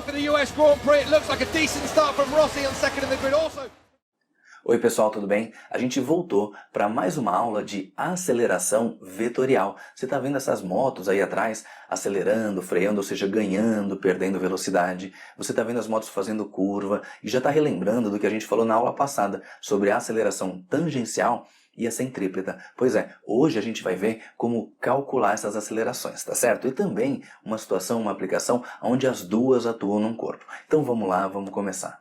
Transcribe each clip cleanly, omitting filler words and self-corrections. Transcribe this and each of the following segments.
for the US Grand Prix. It looks like a decent start from Rossi on second in the grid also. Oi pessoal, tudo bem? A gente voltou para mais uma aula de aceleração vetorial. Você está vendo essas motos aí atrás acelerando, freando, ou seja, ganhando, perdendo velocidade. Você está vendo as motos fazendo curva e já está relembrando do que a gente falou na aula passada sobre a aceleração tangencial e a centrípeta. Pois é, hoje a gente vai ver como calcular essas acelerações, tá certo? E também uma situação, uma aplicação onde as duas atuam num corpo. Então vamos lá, vamos começar.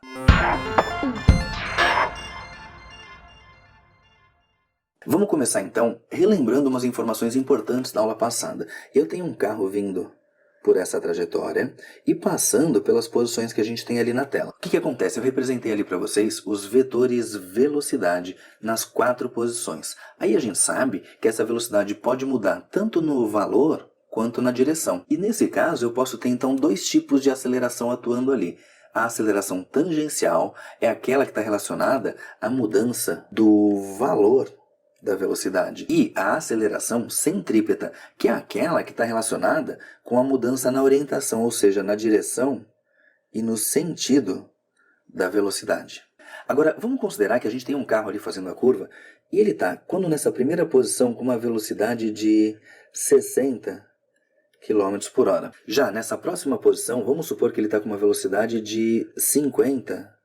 Vamos começar então relembrando umas informações importantes da aula passada. Eu tenho um carro vindo por essa trajetória e passando pelas posições que a gente tem ali na tela. O que acontece? Eu representei ali para vocês os vetores velocidade nas 4 posições. Aí a gente sabe que essa velocidade pode mudar tanto no valor quanto na direção. E nesse caso eu posso ter então 2 tipos de aceleração atuando ali. A aceleração tangencial é aquela que está relacionada à mudança do valor da velocidade. E a aceleração centrípeta, que é aquela que está relacionada com a mudança na orientação, ou seja, na direção e no sentido da velocidade. Agora, vamos considerar que a gente tem um carro ali fazendo a curva e ele está, quando nessa primeira posição, com uma velocidade de 60 km por hora. Já nessa próxima posição, vamos supor que ele está com uma velocidade de 50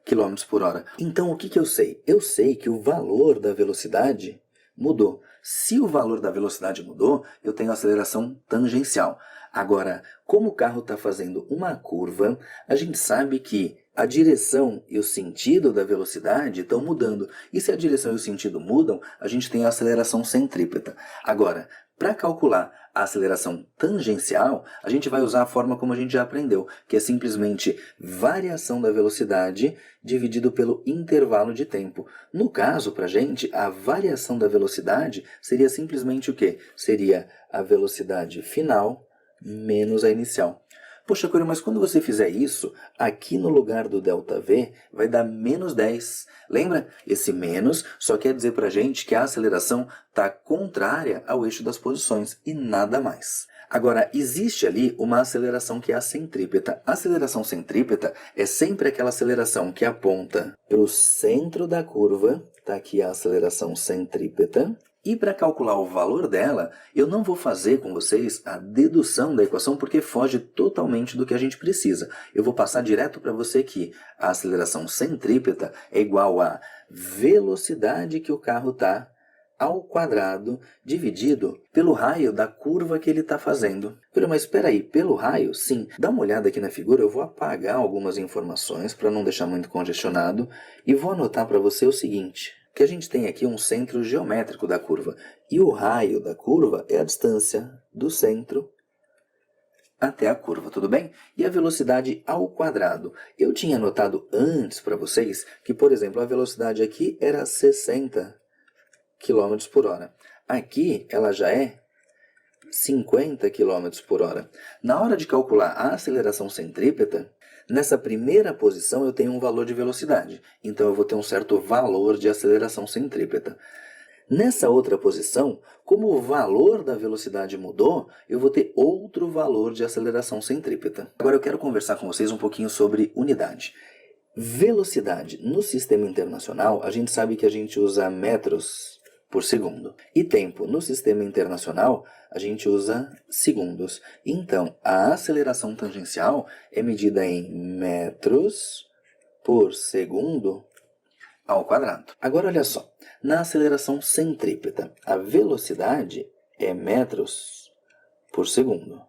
km por hora. Então o que eu sei? Eu sei que o valor da velocidade mudou. Se o valor da velocidade mudou, eu tenho aceleração tangencial. Agora, como o carro está fazendo uma curva, a gente sabe que a direção e o sentido da velocidade estão mudando. E se a direção e o sentido mudam, a gente tem a aceleração centrípeta. Agora, para calcular a aceleração tangencial, a gente vai usar a forma como a gente já aprendeu, que é simplesmente variação da velocidade dividido pelo intervalo de tempo. No caso, para a gente, a variação da velocidade seria simplesmente o quê? Seria a velocidade final menos a inicial. Poxa, Coelho, mas quando você fizer isso, aqui no lugar do ΔV vai dar menos 10. Lembra? Esse menos só quer dizer pra gente que a aceleração está contrária ao eixo das posições e nada mais. Agora, existe ali uma aceleração que é a centrípeta. A aceleração centrípeta é sempre aquela aceleração que aponta para o centro da curva. Está aqui a aceleração centrípeta. E para calcular o valor dela, eu não vou fazer com vocês a dedução da equação porque foge totalmente do que a gente precisa. Eu vou passar direto para você que a aceleração centrípeta é igual à velocidade que o carro está ao quadrado dividido pelo raio da curva que ele está fazendo. Mas espera aí, pelo raio? Sim. Dá uma olhada aqui na figura, eu vou apagar algumas informações para não deixar muito congestionado e vou anotar para você o seguinte, que a gente tem aqui um centro geométrico da curva e o raio da curva é a distância do centro até a curva, tudo bem? E a velocidade ao quadrado. Eu tinha anotado antes para vocês que, por exemplo, a velocidade aqui era 60 km por hora. Aqui ela já é 50 km por hora. Na hora de calcular a aceleração centrípeta, nessa primeira posição eu tenho um valor de velocidade, então eu vou ter um certo valor de aceleração centrípeta. Nessa outra posição, como o valor da velocidade mudou, eu vou ter outro valor de aceleração centrípeta. Agora eu quero conversar com vocês um pouquinho sobre unidade. Velocidade no sistema internacional, a gente sabe que a gente usa metros por segundo. E tempo no sistema internacional, a gente usa segundos. Então, a aceleração tangencial é medida em metros por segundo ao quadrado. Agora, olha só. Na aceleração centrípeta, a velocidade é metros por segundo.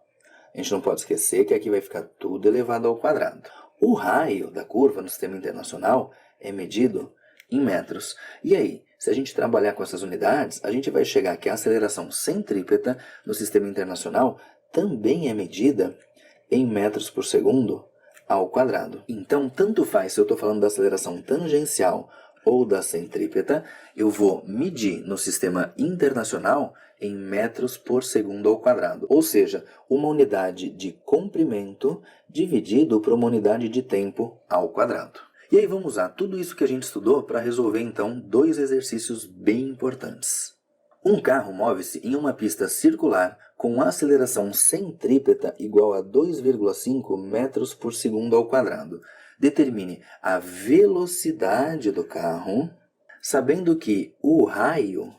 A gente não pode esquecer que aqui vai ficar tudo elevado ao quadrado. O raio da curva no sistema internacional é medido em metros. E aí, se a gente trabalhar com essas unidades, a gente vai chegar que a aceleração centrípeta no sistema internacional também é medida em metros por segundo ao quadrado. Então, tanto faz se eu estou falando da aceleração tangencial ou da centrípeta, eu vou medir no sistema internacional em metros por segundo ao quadrado. Ou seja, uma unidade de comprimento dividido por uma unidade de tempo ao quadrado. E aí vamos usar tudo isso que a gente estudou para resolver então 2 exercícios bem importantes. Um carro move-se em uma pista circular com aceleração centrípeta igual a 2,5 metros por segundo ao quadrado. Determine a velocidade do carro, sabendo que o raio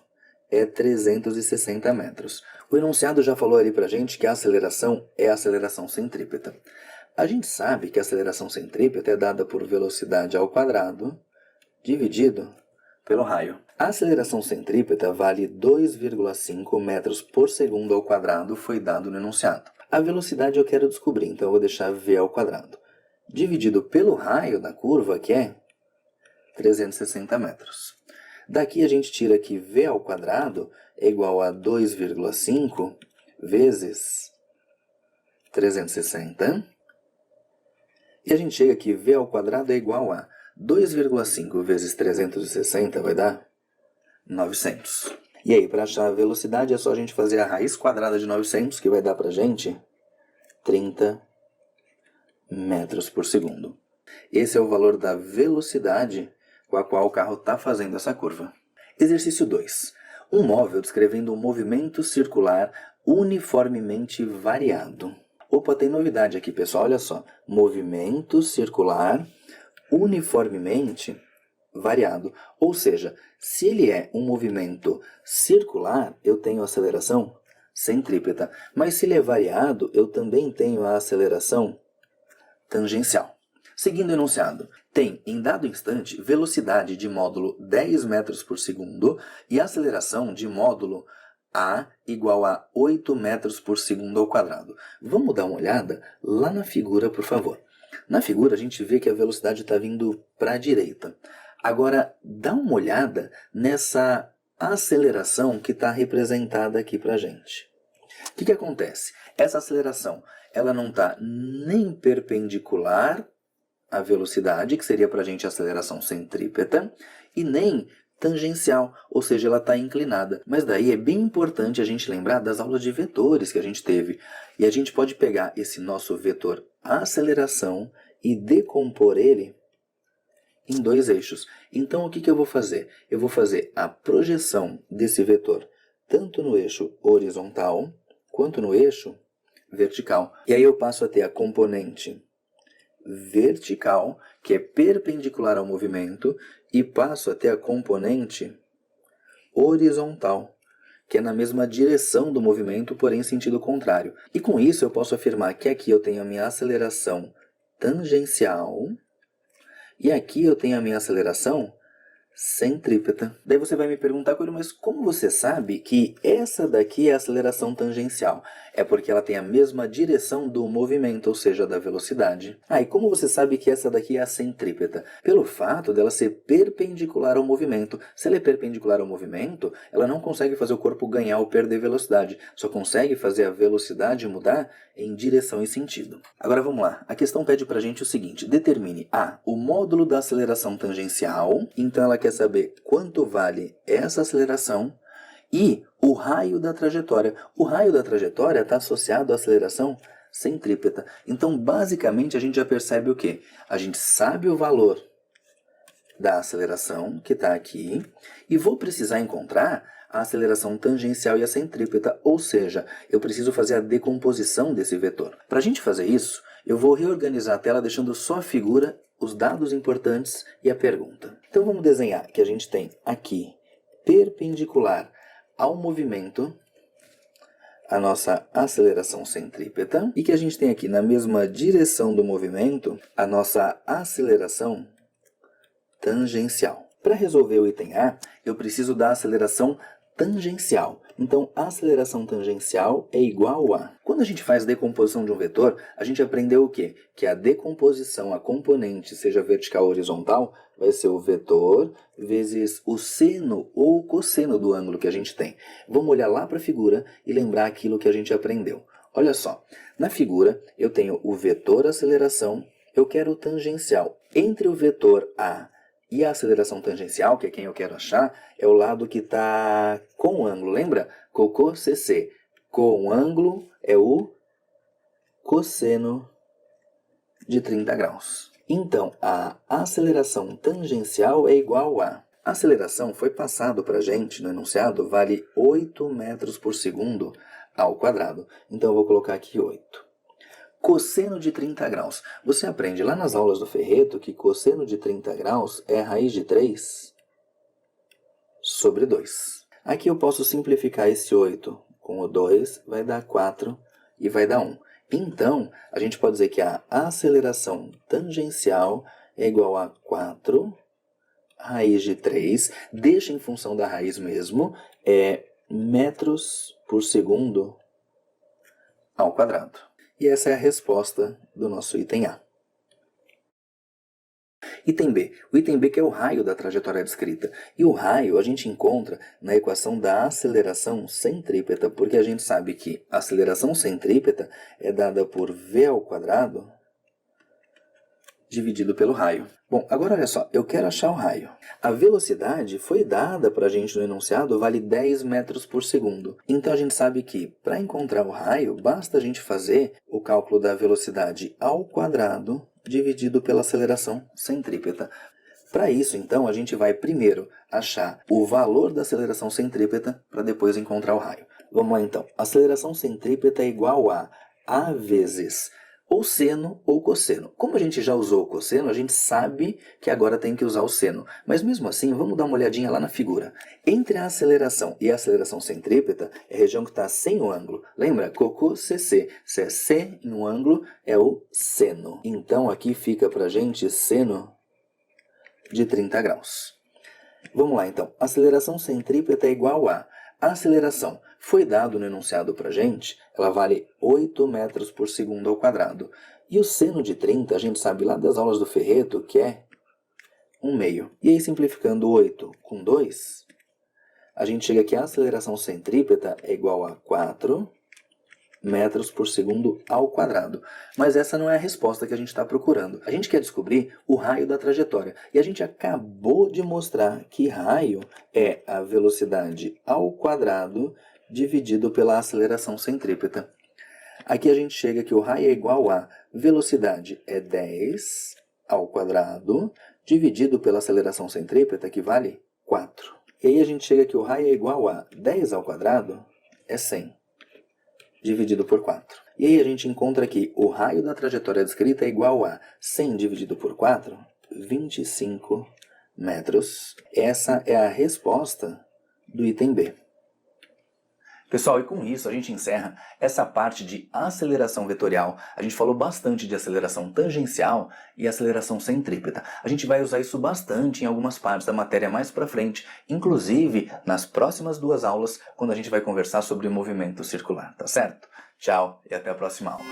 é 360 metros. O enunciado já falou ali pra gente que a aceleração é a aceleração centrípeta. A gente sabe que a aceleração centrípeta é dada por velocidade ao quadrado dividido pelo raio. A aceleração centrípeta vale 2,5 metros por segundo ao quadrado, foi dado no enunciado. A velocidade eu quero descobrir, então eu vou deixar v ao quadrado. Dividido pelo raio da curva, que é 360 metros. Daqui a gente tira que v ao quadrado é igual a 2,5 vezes 360. E a gente chega que v ao quadrado é igual a 2,5 vezes 360 vai dar 900. E aí, para achar a velocidade é só a gente fazer a raiz quadrada de 900, que vai dar para a gente 30 metros por segundo. Esse é o valor da velocidade com a qual o carro está fazendo essa curva. Exercício 2. Um móvel descrevendo um movimento circular uniformemente variado. Opa, tem novidade aqui, pessoal, olha só. Movimento circular uniformemente variado. Ou seja, se ele é um movimento circular, eu tenho aceleração centrípeta. Mas se ele é variado, eu também tenho a aceleração tangencial. Seguindo o enunciado, tem, em dado instante, velocidade de módulo 10 metros por segundo e aceleração de módulo a igual a 8 metros por segundo ao quadrado. Vamos dar uma olhada lá na figura, por favor. Na figura, a gente vê que a velocidade está vindo para a direita. Agora, dá uma olhada nessa aceleração que está representada aqui para a gente. O que acontece? Essa aceleração ela não está nem perpendicular à velocidade, que seria para a gente a aceleração centrípeta, e nem tangencial, ou seja, ela está inclinada. Mas daí é bem importante a gente lembrar das aulas de vetores que a gente teve. E a gente pode pegar esse nosso vetor aceleração e decompor ele em dois eixos. Então, o que eu vou fazer? Eu vou fazer a projeção desse vetor tanto no eixo horizontal quanto no eixo vertical. E aí eu passo a ter a componente vertical, que é perpendicular ao movimento, e passo a ter a componente horizontal, que é na mesma direção do movimento, porém em sentido contrário. E com isso eu posso afirmar que aqui eu tenho a minha aceleração tangencial e aqui eu tenho a minha aceleração centrípeta. Daí você vai me perguntar, Coelho, mas como você sabe que essa daqui é a aceleração tangencial? É porque ela tem a mesma direção do movimento, ou seja, da velocidade. E como você sabe que essa daqui é a centrípeta? Pelo fato dela ser perpendicular ao movimento. Se ela é perpendicular ao movimento, ela não consegue fazer o corpo ganhar ou perder velocidade. Só consegue fazer a velocidade mudar em direção e sentido. Agora vamos lá. A questão pede pra gente o seguinte. Determine o módulo da aceleração tangencial. Então ela quer saber quanto vale essa aceleração e o raio da trajetória. O raio da trajetória está associado à aceleração centrípeta. Então, basicamente, a gente já percebe o quê? A gente sabe o valor da aceleração, que está aqui, e vou precisar encontrar a aceleração tangencial e a centrípeta, ou seja, eu preciso fazer a decomposição desse vetor. Para a gente fazer isso, eu vou reorganizar a tela deixando só a figura, os dados importantes e a pergunta. Então vamos desenhar que a gente tem aqui, perpendicular ao movimento, a nossa aceleração centrípeta, e que a gente tem aqui na mesma direção do movimento, a nossa aceleração tangencial. Para resolver o item A, eu preciso da aceleração tangencial. Então, a aceleração tangencial é igual a... Quando a gente faz decomposição de um vetor, a gente aprendeu o quê? Que a decomposição, a componente, seja vertical ou horizontal, vai ser o vetor vezes o seno ou o cosseno do ângulo que a gente tem. Vamos olhar lá para a figura e lembrar aquilo que a gente aprendeu. Olha só, na figura eu tenho o vetor aceleração, eu quero o tangencial. Entre o vetor A e a aceleração tangencial, que é quem eu quero achar, é o lado que está com ângulo. Lembra? Cocô CC. Com ângulo é o cosseno de 30 graus. Então, a aceleração tangencial é igual a A aceleração foi passado para a gente no enunciado, vale 8 metros por segundo ao quadrado. Então eu vou colocar aqui 8. Cosseno de 30 graus. Você aprende lá nas aulas do Ferreto que cosseno de 30 graus é raiz de 3 sobre 2. Aqui eu posso simplificar esse 8 com o 2, vai dar 4 e vai dar 1. Então, a gente pode dizer que a aceleração tangencial é igual a 4 raiz de 3, deixa em função da raiz mesmo, é metros por segundo ao quadrado. E essa é a resposta do nosso item A. Item B. O item B que é o raio da trajetória descrita. E o raio a gente encontra na equação da aceleração centrípeta, porque a gente sabe que a aceleração centrípeta é dada por v ao quadrado dividido pelo raio. Bom, agora olha só, eu quero achar o raio. A velocidade foi dada para a gente no enunciado, vale 10 metros por segundo. Então a gente sabe que para encontrar o raio, basta a gente fazer o cálculo da velocidade ao quadrado dividido pela aceleração centrípeta. Para isso, então, a gente vai primeiro achar o valor da aceleração centrípeta para depois encontrar o raio. Vamos lá então. A aceleração centrípeta é igual a vezes ou seno ou cosseno. Como a gente já usou o cosseno, a gente sabe que agora tem que usar o seno. Mas mesmo assim, vamos dar uma olhadinha lá na figura. Entre a aceleração e a aceleração centrípeta é a região que está sem o ângulo. Lembra? Cocô, CC. Se é C no ângulo, é o seno. Então aqui fica para a gente seno de 30 graus. Vamos lá então. A aceleração centrípeta é igual a aceleração. Foi dado no enunciado para a gente, ela vale 8 metros por segundo ao quadrado. E o seno de 30, a gente sabe lá das aulas do Ferreto, que é 1/2. E aí, simplificando 8 com 2, a gente chega que a aceleração centrípeta é igual a 4 metros por segundo ao quadrado. Mas essa não é a resposta que a gente está procurando. A gente quer descobrir o raio da trajetória. E a gente acabou de mostrar que raio é a velocidade ao quadrado dividido pela aceleração centrípeta. Aqui a gente chega que o raio é igual a velocidade é 10 ao quadrado dividido pela aceleração centrípeta, que vale 4. E aí a gente chega que o raio é igual a 10 ao quadrado é 100 dividido por 4. E aí a gente encontra que o raio da trajetória descrita é igual a 100 dividido por 4, 25 metros. Essa é a resposta do item B. Pessoal, e com isso a gente encerra essa parte de aceleração vetorial. A gente falou bastante de aceleração tangencial e aceleração centrípeta. A gente vai usar isso bastante em algumas partes da matéria mais para frente, inclusive nas próximas 2 aulas, quando a gente vai conversar sobre movimento circular, tá certo? Tchau e até a próxima aula.